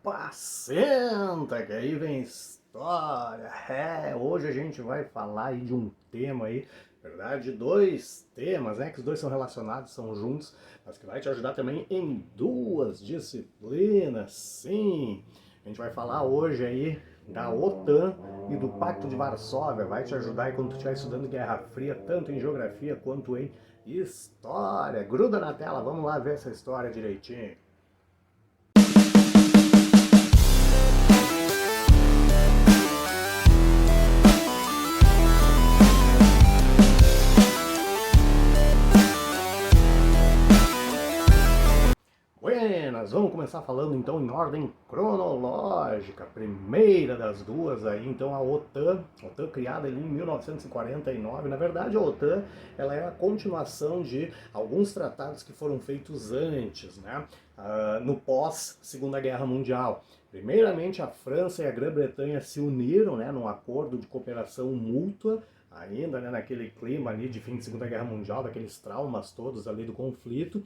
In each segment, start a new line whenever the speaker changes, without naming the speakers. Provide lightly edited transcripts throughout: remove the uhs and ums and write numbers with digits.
Opa, senta que aí vem história. Hoje a gente vai falar aí de um tema aí, na verdade, dois temas, né? Que os dois são relacionados, são juntos, mas que vai te ajudar também em duas disciplinas, sim. A gente vai falar hoje aí da OTAN e do Pacto de Varsóvia. Vai te ajudar aí quando tu estiver estudando Guerra Fria, tanto em geografia quanto em história. Gruda na tela, vamos lá ver essa história direitinho. Buenas, vamos começar falando então em ordem cronológica. Primeira das duas aí, então a OTAN criada ali em 1949. Na verdade, a OTAN ela é a continuação de alguns tratados que foram feitos antes, né? No pós Segunda Guerra Mundial. Primeiramente, a França e a Grã-Bretanha se uniram, né, num acordo de cooperação mútua, ainda, né, naquele clima ali de fim de Segunda Guerra Mundial, daqueles traumas todos ali do conflito.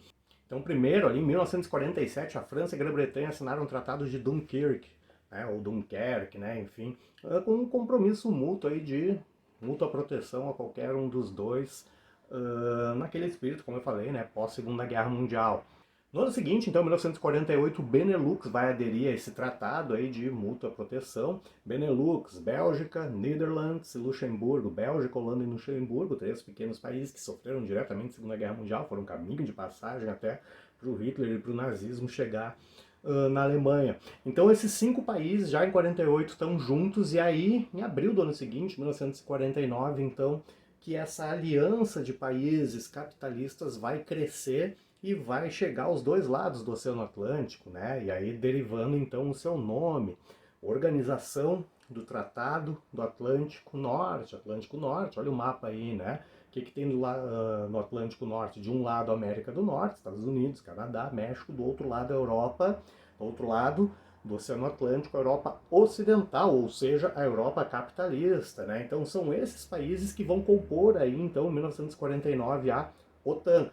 Então, primeiro, ali em 1947, a França e a Grã-Bretanha assinaram o Tratado de Dunkirk, né, ou Dunkerque, né, enfim, com um compromisso mútuo aí de mútua proteção a qualquer um dos dois, naquele espírito, como eu falei, né, pós-Segunda Guerra Mundial. No ano seguinte, então, em 1948, o Benelux vai aderir a esse tratado aí de mútua proteção. Benelux, Bélgica, Netherlands e Luxemburgo. Bélgica, Holanda e Luxemburgo, três pequenos países que sofreram diretamente a Segunda Guerra Mundial, foram um caminho de passagem até para o Hitler e para o nazismo chegar na Alemanha. Então esses cinco países já em 48 estão juntos e aí em abril do ano seguinte, 1949, então que essa aliança de países capitalistas vai crescer e vai chegar aos dois lados do Oceano Atlântico, né? E aí derivando então o seu nome, Organização do Tratado do Atlântico Norte, olha o mapa aí, né? O que tem no Atlântico Norte? De um lado a América do Norte, Estados Unidos, Canadá, México, do outro lado a Europa, do outro lado do Oceano Atlântico, a Europa Ocidental, ou seja, a Europa capitalista, né? Então são esses países que vão compor aí, então, em 1949, a OTAN.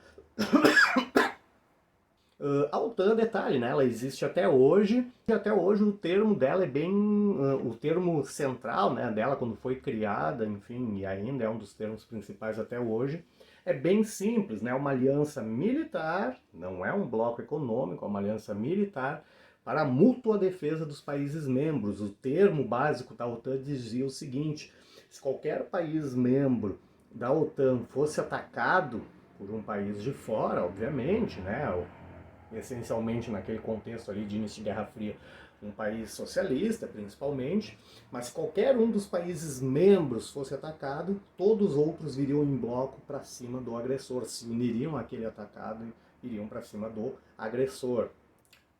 A OTAN, detalhe, né, ela existe até hoje, e até hoje o termo dela é bem, o termo central, né, dela quando foi criada, enfim, e ainda é um dos termos principais até hoje, é bem simples, né, uma aliança militar, não é um bloco econômico, é uma aliança militar para a mútua defesa dos países membros. O termo básico da OTAN dizia o seguinte: se qualquer país membro da OTAN fosse atacado por um país de fora, obviamente, né, essencialmente naquele contexto ali de início de Guerra Fria, um país socialista principalmente, mas se qualquer um dos países membros fosse atacado, todos os outros viriam em bloco para cima do agressor, se uniriam àquele atacado e iriam para cima do agressor.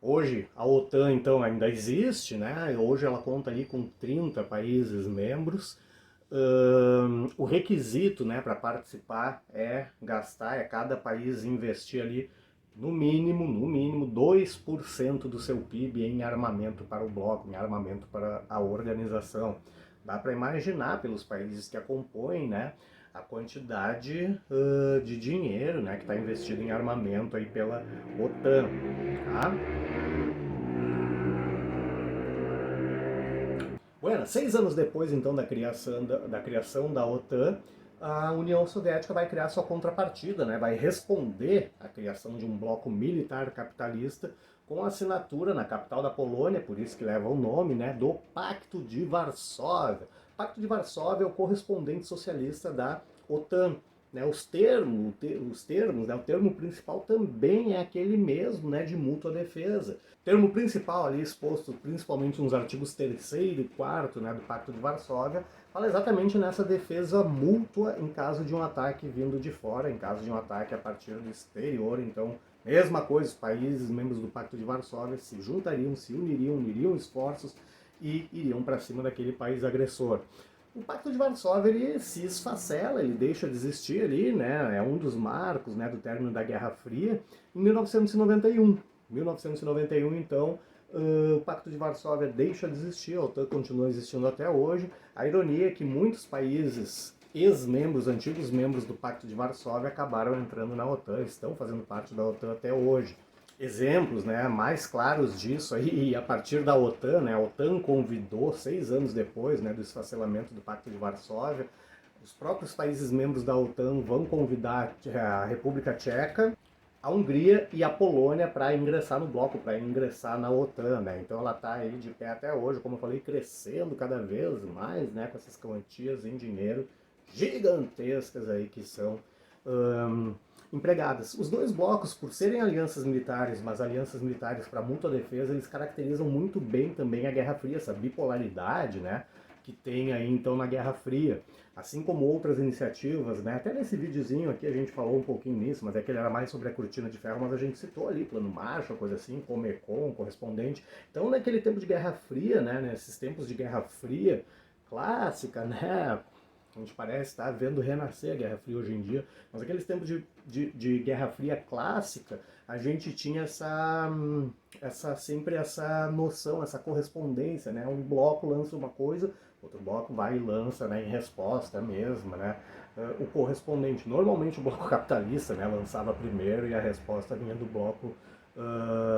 Hoje a OTAN então ainda existe, né? Hoje ela conta ali com 30 países membros. O requisito, né, para participar é cada país investir ali no mínimo 2% do seu PIB em armamento para o bloco, em armamento para a organização. Dá para imaginar pelos países que a compõem, né, a quantidade de dinheiro, né, que está investido em armamento aí pela OTAN. Tá? Bueno, 6 anos depois então da criação da OTAN, a União Soviética vai criar sua contrapartida, né? Vai responder à criação de um bloco militar capitalista com a assinatura na capital da Polônia, por isso que leva o nome, né, do Pacto de Varsóvia. O Pacto de Varsóvia é o correspondente socialista da OTAN. Né, né, o termo principal também é aquele mesmo, né, de mútua defesa. O termo principal ali exposto principalmente nos artigos 3º e 4º, né, do Pacto de Varsóvia, fala exatamente nessa defesa mútua em caso de um ataque vindo de fora, em caso de um ataque a partir do exterior. Então, mesma coisa, os países membros do Pacto de Varsóvia se juntariam, se uniriam esforços e iriam para cima daquele país agressor. O Pacto de Varsóvia ele se esfacela, ele deixa de existir ali, né? É um dos marcos, né, do término da Guerra Fria, em 1991. 1991, então, o Pacto de Varsóvia deixa de existir, a OTAN continua existindo até hoje. A ironia é que muitos países ex-membros, antigos membros do Pacto de Varsóvia, acabaram entrando na OTAN, estão fazendo parte da OTAN até hoje. exemplos, né, mais claros disso aí, a partir da OTAN, né, a OTAN convidou, 6 anos depois, né, do esfacelamento do Pacto de Varsóvia, os próprios países membros da OTAN vão convidar a República Tcheca, a Hungria e a Polônia para ingressar no bloco, para ingressar na OTAN, né? Então ela está aí de pé até hoje, como eu falei, crescendo cada vez mais, né? Com essas quantias em dinheiro gigantescas aí que são hum, empregadas. Os dois blocos, por serem alianças militares, mas alianças militares para mútua defesa, eles caracterizam muito bem também a Guerra Fria, essa bipolaridade, né? Que tem aí então na Guerra Fria. Assim como outras iniciativas, né? Até nesse videozinho aqui a gente falou um pouquinho nisso, mas é que ele era mais sobre a cortina de ferro, mas a gente citou ali Plano Marshall, coisa assim, Comecon, correspondente. Então naquele tempo de Guerra Fria, né? Nesses tempos de Guerra Fria clássica, né? A gente parece estar vendo renascer a Guerra Fria hoje em dia, mas aqueles tempos de Guerra Fria clássica, a gente tinha sempre essa noção, essa correspondência, né? Um bloco lança uma coisa, outro bloco vai e lança, né, em resposta mesmo, né? O correspondente, normalmente o bloco capitalista, né, lançava primeiro e a resposta vinha do bloco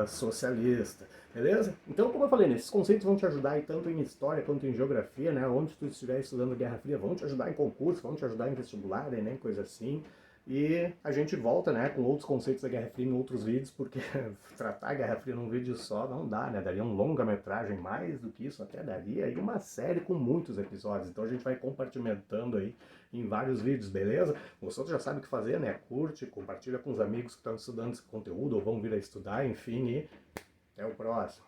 socialista, beleza? Então, como eu falei, né, esses conceitos vão te ajudar aí tanto em história quanto em geografia, né? Onde tu estiver estudando Guerra Fria, vão te ajudar em concurso, vão te ajudar em vestibular, né, coisa assim. E a gente volta, né, com outros conceitos da Guerra Fria em outros vídeos, porque tratar a Guerra Fria num vídeo só não dá, né? Daria um longa-metragem, mais do que isso até daria, e uma série com muitos episódios. Então a gente vai compartimentando aí em vários vídeos, beleza? Você já sabe o que fazer, né? Curte, compartilha com os amigos que estão estudando esse conteúdo ou vão vir a estudar, enfim, e até o próximo.